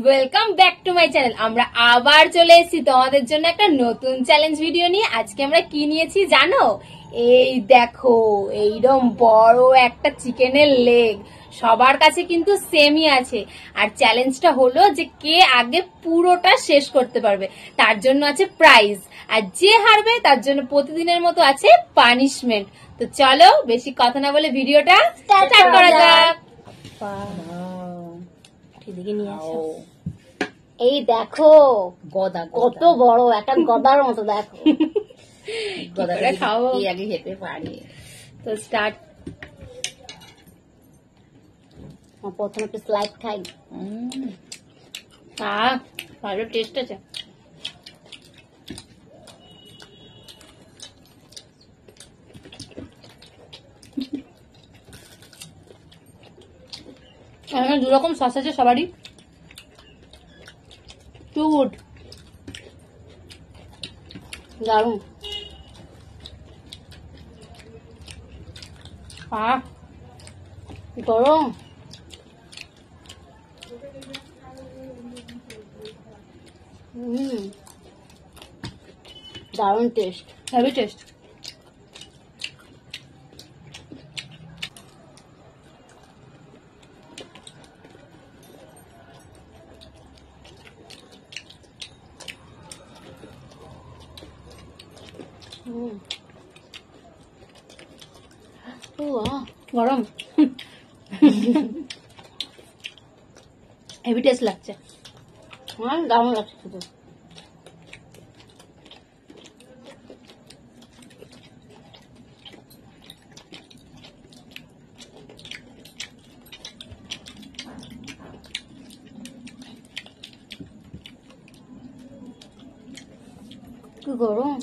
Welcome back to my channel. আমরা আবার চলে এসেছি তোমাদের জন্য একটা নতুন চ্যালেঞ্জ ভিডিও নিয়ে। আজকে আমরা কি নিয়েছি জানো? এই দেখো, এইরকম বড় একটা চিকেনের লেগ। সবার কাছে কিন্তু সেমই আছে। আর চ্যালেঞ্জটা হলো যে কে আগে পুরোটা শেষ করতে পারবে, তার জন্য আছে প্রাইজ। আর যে হারবে তার জন্য প্রতিদিনের মতো আছে পানিশমেন্ট। তো চলো বেশি কথা না বলে ভিডিওটা স্টার্ট করা যাক। এদিকে নিয়ে আসো। এই দেখো গদা কত বড় একটা গদার মতো দেখো। গদাটা খাও। কি আগে খেতে পারি। তো স্টার্ট। প্রথমে একটু স্লাইড খাই। ভালো টেস্ট আছে। এখানে দু রকম সস আছে সবারই। টু গুড, দারুন। গরম। দারুন টেস্ট, হেভি টেস্ট। গরম। হেভি টেস্ট লাগছে। দারুন লাগছে শুধু। কি গরম।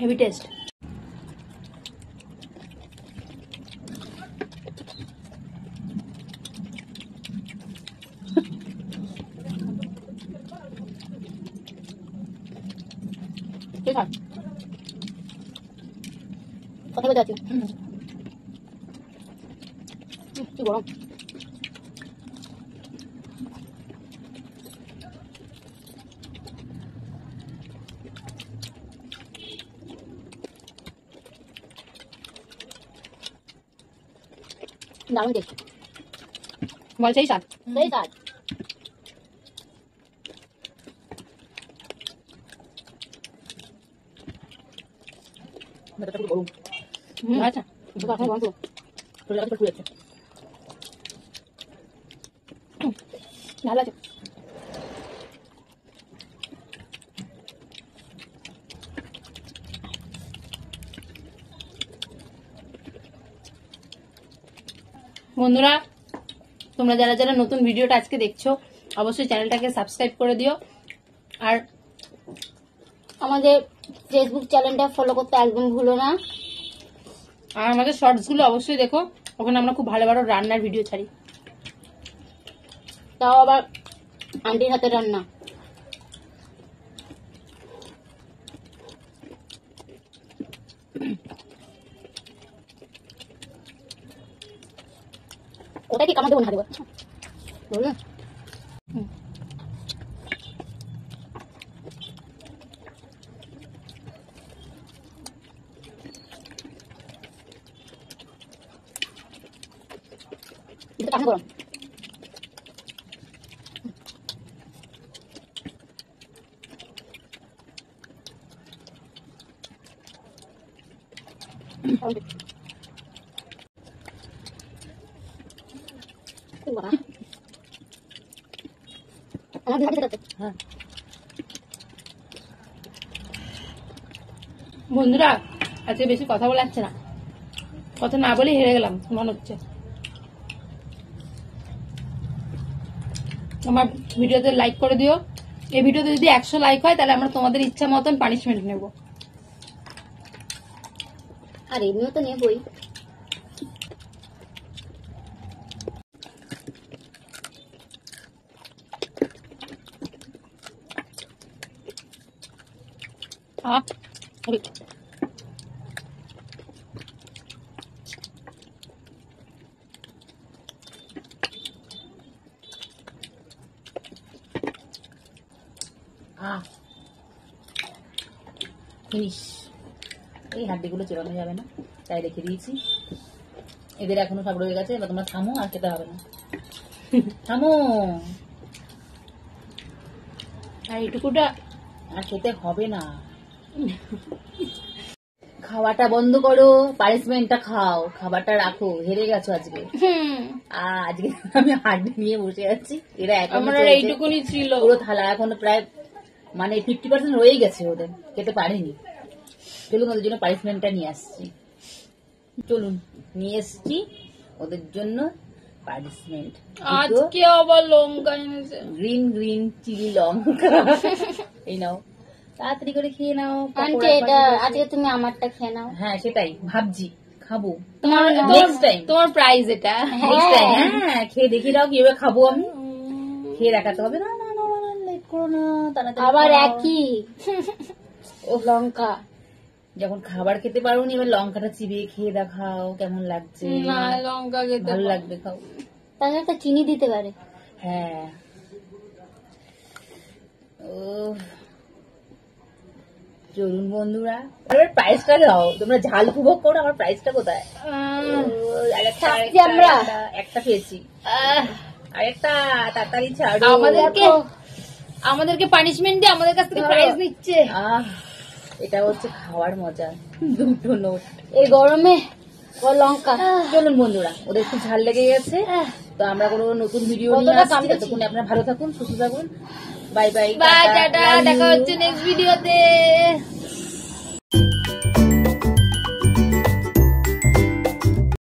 Heavy taste. ঠিক আছে, কথা বলতে আছি। কি গরম। দারুন টেস্ট। বল সেই স্বাদ। সেই কাজ। গরম আচ্ছা, ভালো আছে। বন্ধুরা, তোমরা যারা যারা নতুন ভিডিওটা আজকে দেখছো অবশ্যই চ্যানেলটাকে সাবস্ক্রাইব করে দিও। আর আমাদের ফেসবুক চ্যানেলটা ফলো করতে একদম ভুলো না। আর আমাদের শর্টস গুলো অবশ্যই দেখো, ওখানে আমরা খুব ভালো ভালো রান্নার ভিডিও ছাড়ি। তাও আবার আন্টির হাতে রান্না। ওটা কি কামাতে বন্ধ দেবো বলুন। এটা কামা গরম। বন্ধুরা, আজকে বেশি কথা বলা যাচ্ছে না, কথা না বলে হেরে গেলাম মনে হচ্ছে। আমার ভিডিওতে লাইক করে দিও। এই ভিডিওতে যদি 100 লাইক হয় তাহলে আমরা তোমাদের ইচ্ছা মতন পানিশমেন্ট নেব। আর এমনিও তো নেবই। ফিনিশ। এই হাড্ডিগুলো চেরানো যাবে না, তাই রেখে দিয়েছি। এদের এখনো সব রয়ে গেছে, এবার তোমরা থামো, আর খেতে হবে না। থামো, আর এইটুকুটা আর খেতে হবে না। খাওয়াটা বন্ধ করো, পানিশমেন্টটা খাও, খাবারটা রাখো। হেরে গেছো আজকে। আজকে আমি হাড্ডি নিয়ে বসে আছি, এরা এখনো আমার চলছে। এইটুকুনি ছিল। পুরো থালা এখনো প্রায় মানে 50% রয়েই গেছে, ওদের খেতে পারেনি। চলুন ওদের জন্য পানিশমেন্টটা নিয়ে আসছি। চলুন, নিয়ে এসছি ওদের জন্য পানিশমেন্ট। আজকে আবার লঙ্কা এনেছে। গ্রিন গ্রিন চিলি লঙ্কা। এই নাও, তাড়াতাড়ি করে খেয়ে নাও। আন্টি এটা আজকে তুমি আমারটা খেয়ে নাও। হ্যাঁ সেটাই ভাবছি, খাবো তোমার নেক্সট টাইম। তোমার প্রাইজ এটা। নেক্সট টাইম হ্যাঁ, খেয়ে দেখি দাও কিভাবে খাবো আমি। খেয়ে দেখাতে হবে। না না না লেট করো না, তাড়াতাড়ি আবার খাও। একই ও লঙ্কা। যখন খাবার খেতে পারো নি, এবার লঙ্কাটা চিবিয়ে খেয়ে দেখাও কেমন লাগছে। না লঙ্কা খেতে ভালো লাগবে, খাও। তাহলে একটা চিনি দিতে পারে। হ্যাঁ। ও চলুন বন্ধুরা, এবার প্রাইসটা দাও। তোমরা ঝাল উপভোগ করো, আমার প্রাইসটা কোথায়? খাচ্ছি আমরা। একটা পেয়েছি, আরেকটা তাড়াতাড়ি ছাড়ো। আমাদেরকে পানিশমেন্ট দিয়ে আমাদের কাছ থেকে প্রাইজ নিচ্ছে। এটা হচ্ছে খাওয়ার মজা। দুটো নোট এই গরমে ও লঙ্কা। চলুন বন্ধুরা, ওদের একটু ঝাল লেগে গেছে, তো আমরা কোনো নতুন ভিডিও নিয়ে কতটা আসছি। কামড়েছি। ততক্ষণে আপনারা ভালো থাকুন, সুস্থ থাকুন। বাই বাই, বাই টাটা, দেখা হচ্ছে নেক্সট ভিডিওতে।